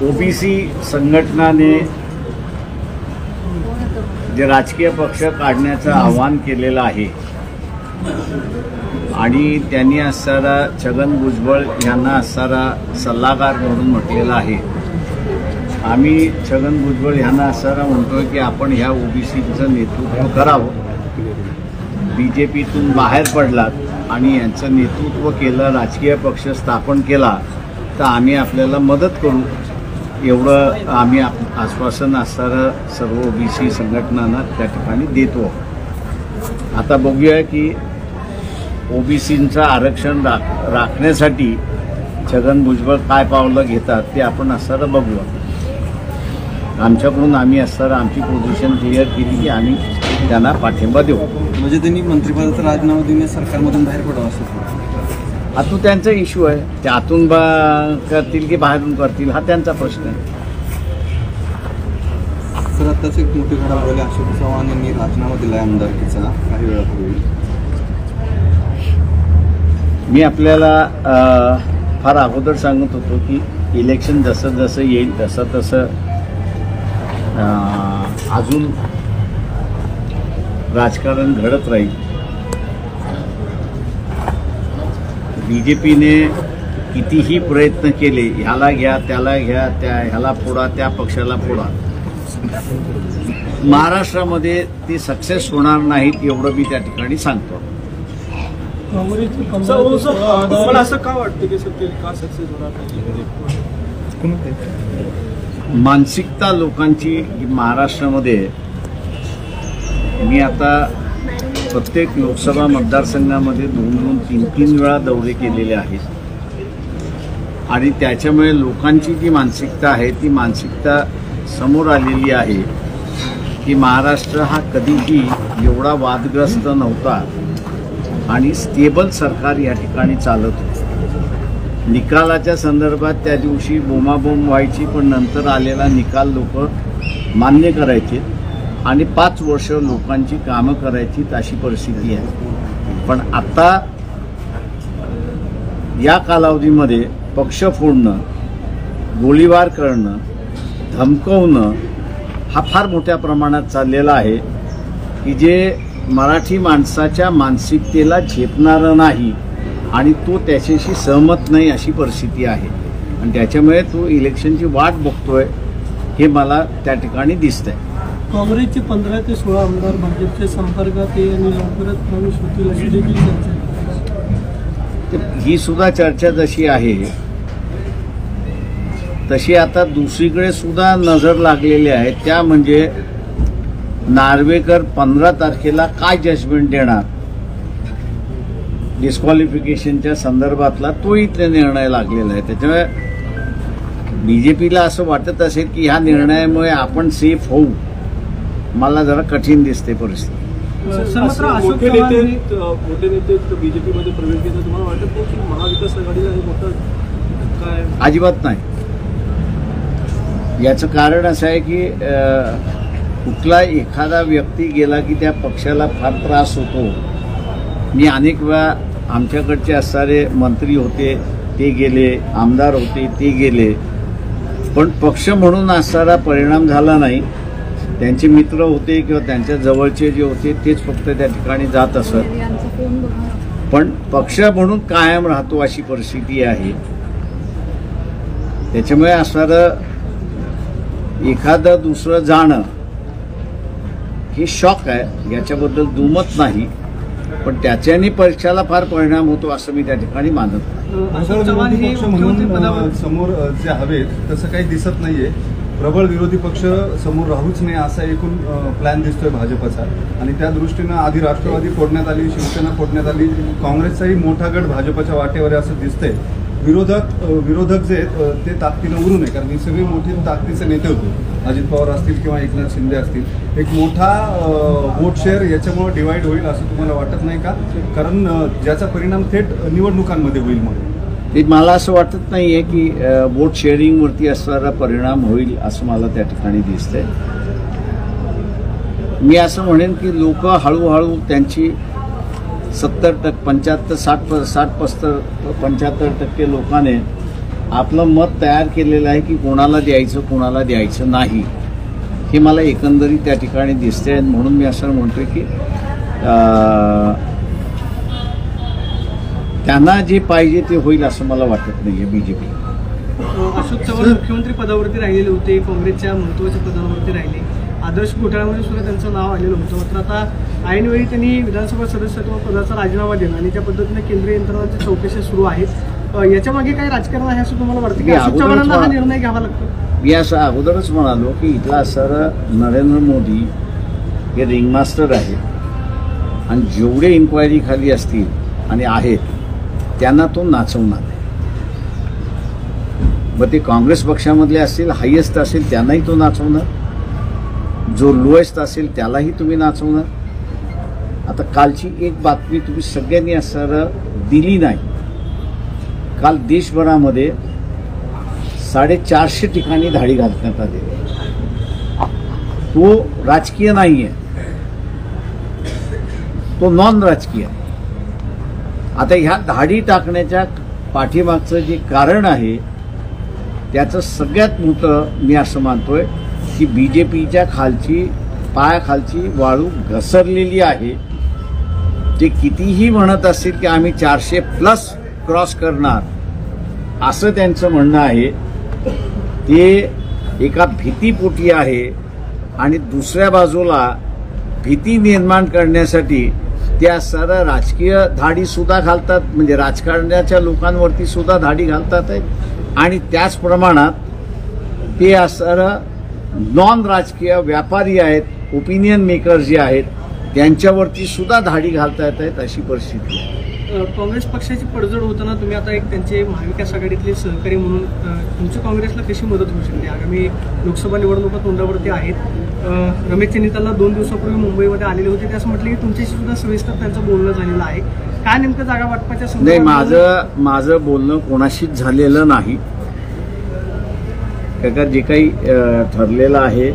OBC संघटनाने जे राजकीय पक्ष काढण्याचं आवाहन केलेलं आहे आणि त्यांनी असणारा छगन भुजबळ यांना असणारा सल्लागार म्हणून म्हटलेला आहे। आम्ही छगन भुजबळ यांना असणारा म्हणतोय की आपण ह्या ओबीसीचं नेतृत्व करावं। बीजेपीतून बाहेर पडलात आणि यांचं नेतृत्व केलं, राजकीय पक्ष स्थापन केला तर आम्ही आपल्याला मदत करू, एवढं आम्ही आश्वासन असणारं सर्व ओबीसी संघटनांना त्या ठिकाणी देतो। आता बघूया की ओबीसींचं आरक्षण राखण्यासाठी छगन भुजबळ काय पावलं घेतात ते आपण असणारं बघूया। आमच्याकडून आम्ही असणारं आमची पोझिशन क्लिअर केली की आम्ही त्यांना पाठिंबा देऊ। म्हणजे त्यांनी मंत्रिपदाचा राजीनामा देऊन सरकारमधून बाहेर पडावं असं हा तो त्यांचा इश्यू आहे, ते आतून करतील की बाहेरून करतील हा त्यांचा प्रश्न आहे। सर आत्ताच एक मोठी घडामोड, अशोक चव्हाण यांनी राजीनामा दिला आमदारकीचा काही वेळापूर्वी। मी आपल्याला फार अगोदर सांगत होतो की इलेक्शन जसं जसं येईल तसं तसं अजून राजकारण घडत राहील। बीजेपीने कितीही प्रयत्न केले, ह्याला घ्या त्याला घ्या, ह्याला फोडा त्या पक्षाला फोडा, महाराष्ट्रामध्ये ते सक्सेस होणार नाहीत एवढं मी त्या ठिकाणी सांगतो। मला असं का वाटतं की का सक्सेस होणार नाही? मानसिकता लोकांची महाराष्ट्रामध्ये, मी आता प्रत्येक लोकसभा मतदारसंघामध्ये 2-3 वेळा दौरे केलेले आहेत आणि त्याच्यामुळे लोकांची जी मानसिकता आहे ती मानसिकता समोर आलेली आहे की महाराष्ट्र हा कधीही एवढा वादग्रस्त नव्हता आणि स्टेबल सरकार या ठिकाणी चालत होतं। निकालाच्या संदर्भात त्या दिवशी बोंबाबोंब व्हायची, पण नंतर आलेला निकाल लोक मान्य करायचे आणि 5 वर्ष लोकांची कामं करायची अशी परिस्थिती आहे। पण आता या कालावधीमध्ये पक्ष फोडणं, गोळीबार करणं, धमकवणं हा फार मोठ्या प्रमाणात चाललेला आहे की जे मराठी माणसाच्या मानसिकतेला झेपणारं नाही आणि तो त्याच्याशी सहमत नाही अशी परिस्थिती आहे आणि त्याच्यामुळे तो इलेक्शनची वाट बघतोय हे मला त्या ठिकाणी दिसतंय। काँग्रेसचे 15 ते 16 आमदार भाजपच्या संपर्कात आहे आणि लवकरच प्रवेश होतील अशी देखील चर्चा आहे। ही सुद्धा चर्चा जशी आहे तशी आता दुसरीकडे सुद्धा नजर लागलेली आहे, त्या म्हणजे नार्वेकर 15 तारखेला काय जजमेंट देणार डिस्क्वालिफिकेशनच्या संदर्भातला, तोही ते निर्णय लागलेला आहे। त्याच्यामुळे बीजेपीला असं वाटत असेल की ह्या निर्णयामुळे आपण सेफ होऊ, मला जरा कठीण दिसते परिस्थिती। मोठे नेते बीजेपीमध्ये प्रवेश घेतात, तुम्हाला वाटत नाही की महाविकास आघाडीला हे मोठं काय? अजिबात नाही। याचं कारण असं आहे की कुठला एखादा व्यक्ती गेला की त्या पक्षाला फार त्रास होतो। मी अनेक वेळा आमच्याकडचे असणारे मंत्री होते ते गेले, आमदार होते ते गेले, पण पक्ष म्हणून असणारा परिणाम झाला नाही। त्यांचे मित्र होते किंवा त्यांच्या जवळचे जे होते तेच फक्त त्या ठिकाणी जात असत, पण पक्ष म्हणून कायम राहतो अशी परिस्थिती आहे। त्याच्यामुळे असणारं एखादं दुसरं जाणं हे शॉक आहे, याच्याबद्दल दुमत नाही, पण त्याच्याने पक्षाला फार परिणाम होतो असं मी त्या ठिकाणी मानत नाही। समोर जे हवेत तसं काही दिसत नाहीये, प्रबळ विरोधी पक्ष समोर राहूच नाही असा एकूण प्लॅन दिसतोय भाजपचा आणि त्या दृष्टीनं आधी राष्ट्रवादी फोडण्यात आली, शिवसेना फोडण्यात आली, काँग्रेसचाही मोठा गट भाजपच्या वाटेवर आहे असं दिसतंय। विरोधक जे आहेत ते ताकदीनं उरू नये, कारण ही सगळी मोठी ताकदीचे नेते होते, अजित पवार असतील किंवा एकनाथ शिंदे असतील। एक मोठा वोट शेअर याच्यामुळे डिवाइड होईल असं तुम्हाला वाटत नाही का? कारण ज्याचा परिणाम थेट निवडणुकांमध्ये होईल म्हणून ते मला असं वाटत नाहीये की वोट शेअरिंगवरती असणारा परिणाम होईल असं मला त्या ठिकाणी दिसतंय। मी असं म्हणेन की लोक हळूहळू त्यांची 70%, 75%, 60%, 75% लोकांनी आपलं मत तयार केलेलं आहे की कोणाला द्यायचं कोणाला द्यायचं नाही हे मला एकंदरीत त्या ठिकाणी दिसते. म्हणून मी असं म्हणतोय की त्यांना जे पाहिजे ते होईल असं मला वाटत नाहीये. बीजेपी अशोक चव्हाण मुख्यमंत्री पदावरती राहिलेले होते, काँग्रेसच्या महत्त्वाच्या पदावरती राहिले, आदर्श घोटाळ्यामध्ये सुद्धा त्यांचं नाव आलेलं होतं. मात्र आता ऐनवेळी त्यांनी विधानसभा सदस्यत्व पदाचा राजीनामा दिला आणि त्या पद्धतीने केंद्रीय यंत्रणांची चौकशी सुरू आहेत. याच्या मागे काही राजकारण आहे असं तुम्हाला वाटतं की अशोक चव्हाणांना हा निर्णय घ्यावा लागतो? मी असं अगोदरच म्हणालो की इथला सर नरेंद्र मोदी हे रिंगमास्टर आहे आणि जेवढे इन्क्वायरी खाली असतील आणि आहेत त्यांना तो नाचवणार. मग ते काँग्रेस पक्षामधले असतील, हायेस्ट असेल त्यांनाही तो नाचवणार, जो लोएस्ट असेल त्यालाही तुम्ही नाचवणार. आता कालची एक बातमी तुम्ही सगळ्यांनी असं दिली नाही. काल देशभरामध्ये 450 ठिकाणी धाडी घालण्यात आली. तो राजकीय नाहीये, तो नॉन राजकीय. आता ह्या धाडी टाकण्याच्या पाठीमागचं जे कारण आहे त्याचं सगळ्यात मोठं मी असं मानतोय की बीजेपीच्या पायाखालची वाळू घसरलेली आहे. ते कितीही म्हणत असतील की आम्ही 400+ क्रॉस करणार असं त्यांचं म्हणणं आहे, ते एका भीतीपोटी आहे. आणि दुसऱ्या बाजूला भीती निर्माण करण्यासाठी त्या सरळ राजकीय धाडी सुद्धा घालतात, म्हणजे राजकारणाच्या लोकांवरती सुद्धा धाडी घालतात आहे. आणि त्याच प्रमाणात ते सरळ नॉन राजकीय व्यापारी आहेत, ओपिनियन मेकर जे आहेत त्यांच्यावरती सुद्धा धाडी घालता येत आहेत अशी परिस्थिती आहे. काँग्रेस पक्षाची पडझड होताना तुम्ही आता एक त्यांचे महाविकास आघाडीतले सहकारी म्हणून तुमची काँग्रेसला कशी मदत होऊ शकते? आगामी लोकसभा निवडणुका तोंडावरती आहेत. रमेश चन्नीताला 2 दिवसापूर्वी मुंबईमध्ये आलेले होते, ते असं म्हटलं की तुमच्याशी सुद्धा सविस्तर त्यांचं बोलणं झालेलं आहे. काय नेमकं जागा वाटपाच्या नाही, माझं बोलणं कोणाशीच झालेलं नाही. का जे काही ठरलेलं आहे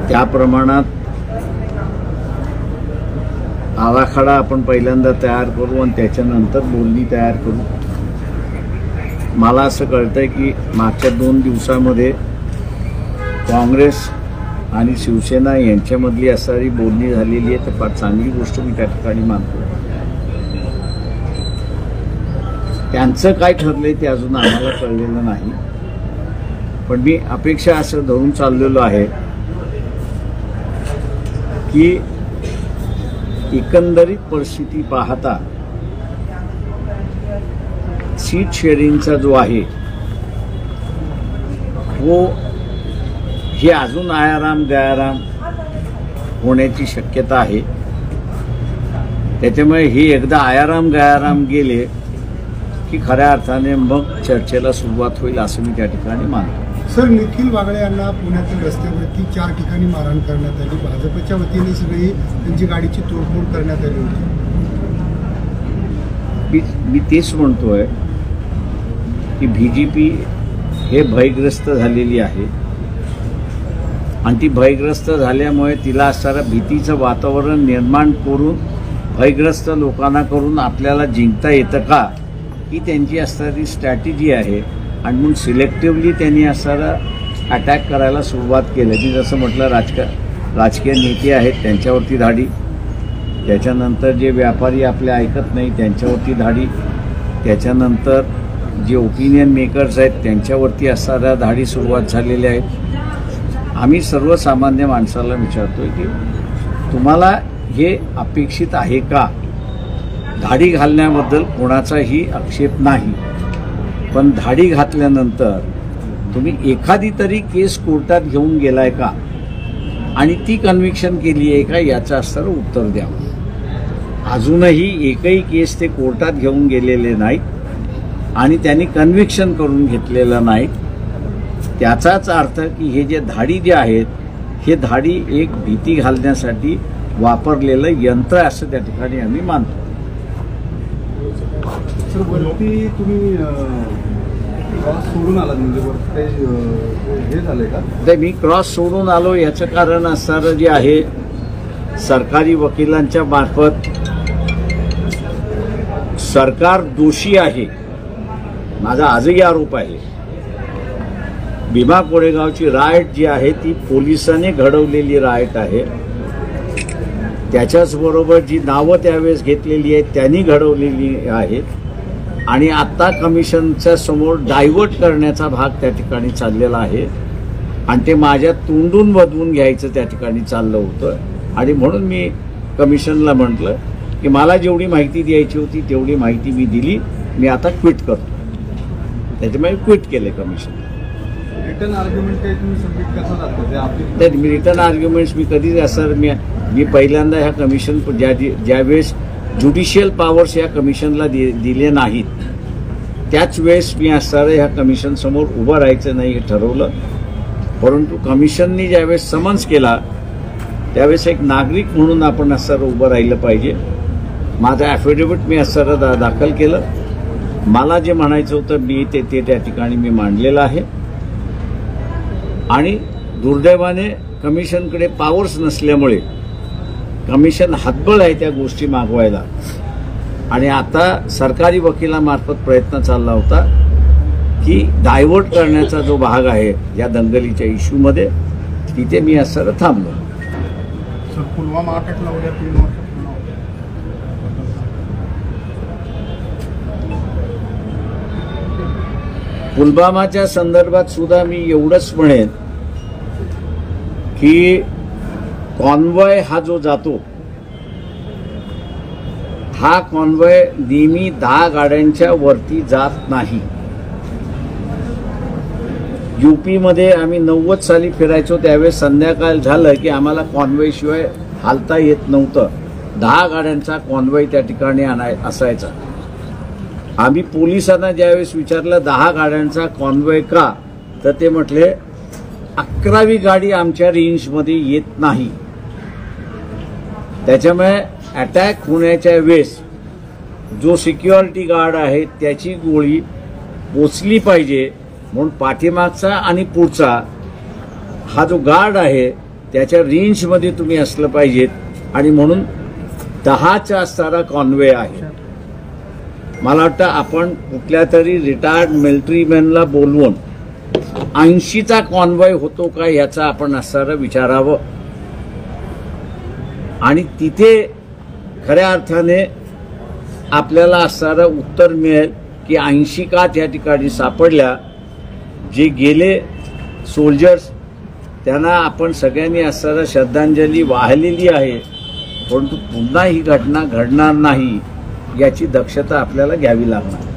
त्या प्रमाणात आराखडा आपण पहिल्यांदा तयार करू आणि त्याच्यानंतर बोलणी तयार करू. मला असं कळतंय की मागच्या 2 दिवसामध्ये काँग्रेस आणि शिवसेना यांच्यामधली असणारी बोलणी झालेली आहे, तर फार चांगली गोष्ट मी त्या ठिकाणी मानतो. त्यांचं काय ठरलंय ते अजून आम्हाला कळलेलं नाही, पण मी अपेक्षा असं धरून चाललेलो आहे की एकंदरीत परिस्थिती पाहता सीट शेअरिंगचा जो आहे तो हे अजून आयाराम गयाराम होण्याची शक्यता आहे. त्याच्यामुळे हे एकदा आयाराम गयाराम गेले की खऱ्या अर्थाने मग चर्चेला सुरुवात होईल असं मी त्या ठिकाणी मानतो. सर, निखिल वागळे यांना पुण्यातील रस्त्यावरती 4 ठिकाणी मारहाण करण्यात आली. भाजपच्या वतीने सगळी त्यांची गाडीची तोडफोड करण्यात आली होती. मी तेच म्हणतोय की बीजेपी हे भयग्रस्त झालेली आहे आणि ती भयग्रस्त झाल्यामुळे तिला असणारं भीतीचं वातावरण निर्माण करून भयग्रस्त लोकांना करून आपल्याला जिंकता येतं का, ही त्यांची असणारी स्ट्रॅटेजी आहे. आणि म्हणून सिलेक्टिव्हली त्यांनी असणारा अटॅक करायला सुरुवात केली. मी जसं म्हटलं राजकीय नेते आहेत त्यांच्यावरती धाडी, त्याच्यानंतर जे व्यापारी आपले ऐकत नाही त्यांच्यावरती धाडी, त्याच्यानंतर जे ओपिनियन मेकर्स आहेत त्यांच्यावरती असणाऱ्या धाडी सुरुवात झालेल्या आहेत. आम्ही सर्वसामान्य माणसाला विचारतोय की तुम्हाला हे अपेक्षित आहे का? धाडी घालण्याबद्दल कोणाचाही आक्षेप नाही, पण धाडी घातल्यानंतर तुम्ही एखादी तरी केस कोर्टात घेऊन गेलाय का आणि ती कन्व्हिक्शन केली आहे का याचं असणारं उत्तर द्यावं. अजूनही एकही केस ते कोर्टात घेऊन गेलेले नाहीत आणि त्यांनी कन्व्हिक्शन करून घेतलेलं नाही. त्याचाच अर्थ की हे जे धाडी जे आहेत हे धाडी एक भीती घालण्यासाठी वापरलेलं यंत्र असं त्या ठिकाणी आम्ही मानतो. सर, वरती तुम्ही क्रॉस सोडून आलात म्हणजे वरती काही हे झालंय का? तर मी क्रॉस सोडून आलो याचं कारण असणारं जे आहे सरकारी वकिलांच्या मार्फत सरकार दोषी आहे माझा आजही आरोप आहे, भीमा कोरेगावची रायट जी आहे ती पोलिसांनी घडवलेली रायट आहे. त्याच्याचबरोबर जी नावं त्यावेळेस घेतलेली आहेत त्यांनी घडवलेली आहेत. आणि आता कमिशनच्या समोर डायव्हर्ट करण्याचा भाग त्या ठिकाणी चाललेला आहे आणि ते माझ्या तोंडून वधवून घ्यायचं त्या ठिकाणी चाललं होतं. आणि म्हणून मी कमिशनला म्हटलं की मला जेवढी माहिती द्यायची होती तेवढी माहिती मी दिली, मी आता क्विट करतो. त्याच्यामुळे क्विट केले कमिशन. रिटर्न आर्ग्युमेंट काही तुम्ही सबमिट करणार आहात का? आपली रिटर्न आर्ग्युमेंट्स मी कधीच असं मी पहिल्यांदा ह्या कमिशन ज्यावेळेस ज्युडिशियल पॉवर्स या कमिशनला दिले नाहीत त्याच वेळेस मी असणारं ह्या कमिशन समोर उभं राहायचं नाही हे ठरवलं. परंतु कमिशननी ज्यावेळेस समन्स केला त्यावेळेस एक नागरिक म्हणून आपण असणारं उभं राहिलं पाहिजे. माझं ॲफिडेव्हिट मी असणारं दाखल केलं. मला जे म्हणायचं होतं मी ते त्या ठिकाणी मी मांडलेलं आहे. आणि दुर्दैवाने कमिशनकडे पॉवर्स नसल्यामुळे कमिशन हातबळ आहे त्या गोष्टी मागवायला. आणि आता सरकारी वकिलामार्फत प्रयत्न चालला होता की डायव्हर्ट करण्याचा जो भाग आहे या दंगलीच्या इश्यूमध्ये तिथे मी असं थांबलो. सर, पुलवामा अटकला उद्या 3 वर्ष पुलवामाच्या संदर्भात सुद्धा मी एवढंच म्हणेन की कॉन्वॉय हा जो जातो हा कॉन्वॉय नेहमी 10 गाड्यांच्या वरती जात नाही. यूपीमध्ये आम्ही 90 साली फिरायचो त्यावेळेस संध्याकाळ झालं की आम्हाला कॉन्वॉय शिवाय हालता येत नव्हतं. 10 गाड्यांचा कॉन्वॉय त्या ठिकाणी असायचा. आम्ही पोलिसांना ज्यावेळेस विचारलं 10 गाड्यांचा कॉन्वॉय का, तर ते म्हटले 11वी गाडी आमच्या रेंजमध्ये येत नाही. त्याच्यामुळे अटॅक होण्याच्या वेळेस जो सिक्युरिटी गार्ड आहे त्याची गोळी पोचली पाहिजे म्हणून पाठीमागचा आणि पुढचा हा जो गार्ड आहे त्याच्या रेंजमध्ये तुम्ही असलं पाहिजेत. आणि म्हणून 10चा असणारा कॉन्वे आहे. मला वाटतं आपण कुठल्या तरी रिटायर्ड मिलिटरीमॅनला बोलवून 80चा कॉन्वॉय होतो का याचा आपण असणारं विचारावं. आणि तिथे खऱ्या अर्थाने आपल्याला असणारं उत्तर मिळेल की 80 का त्या ठिकाणी सापडल्या. जे गेले सोल्जर्स त्यांना आपण सगळ्यांनी असणारं श्रद्धांजली वाहिलेली आहे. परंतु पुन्हा ही घटना घडणार नाही याची दक्षता आपल्याला घ्यावी लागणार.